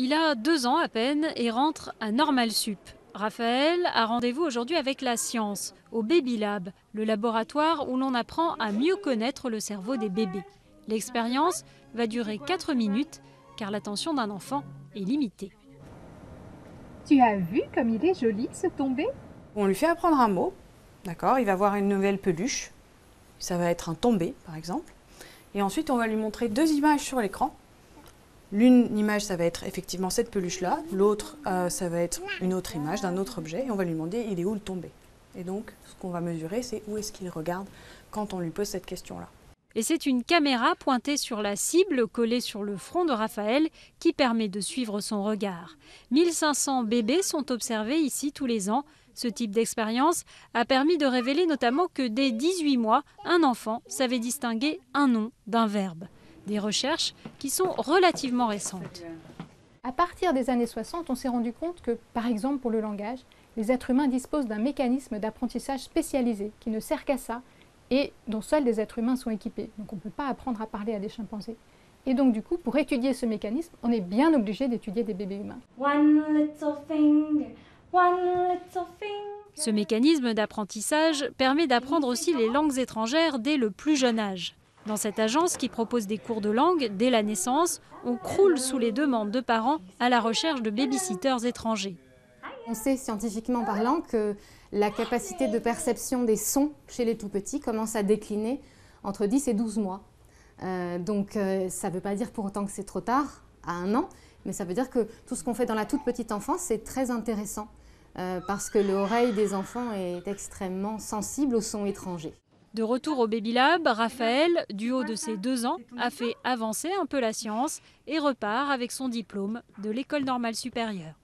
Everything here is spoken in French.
Il a 2 ans à peine et rentre à Normal Sup. Raphaël a rendez-vous aujourd'hui avec la science, au Baby Lab, le laboratoire où l'on apprend à mieux connaître le cerveau des bébés. L'expérience va durer 4 minutes car l'attention d'un enfant est limitée. Tu as vu comme il est joli ce tombé? On lui fait apprendre un mot, d'accord? Il va voir une nouvelle peluche, ça va être un tombé par exemple. Et ensuite on va lui montrer 2 images sur l'écran. L'une image, ça va être effectivement cette peluche-là, l'autre, ça va être une autre image d'un autre objet, et on va lui demander il est où le tombé. Et donc, ce qu'on va mesurer, c'est où est-ce qu'il regarde quand on lui pose cette question-là. Et c'est une caméra pointée sur la cible collée sur le front de Raphaël qui permet de suivre son regard. 1500 bébés sont observés ici tous les ans. Ce type d'expérience a permis de révéler notamment que dès 18 mois, un enfant savait distinguer un nom d'un verbe. Des recherches qui sont relativement récentes. À partir des années 60, on s'est rendu compte que, par exemple pour le langage, les êtres humains disposent d'un mécanisme d'apprentissage spécialisé qui ne sert qu'à ça et dont seuls les êtres humains sont équipés. Donc on ne peut pas apprendre à parler à des chimpanzés. Et donc du coup, pour étudier ce mécanisme, on est bien obligé d'étudier des bébés humains. Ce mécanisme d'apprentissage permet d'apprendre aussi les langues étrangères dès le plus jeune âge. Dans cette agence qui propose des cours de langue dès la naissance, on croule sous les demandes de parents à la recherche de baby-sitters étrangers. On sait scientifiquement parlant que la capacité de perception des sons chez les tout-petits commence à décliner entre 10 et 12 mois. Ça ne veut pas dire pour autant que c'est trop tard, à 1 an, mais ça veut dire que tout ce qu'on fait dans la toute petite enfance, c'est très intéressant parce que l'oreille des enfants est extrêmement sensible aux sons étrangers. De retour au Baby Lab, Raphaël, du haut de ses 2 ans, a fait avancer un peu la science et repart avec son diplôme de l'École normale supérieure.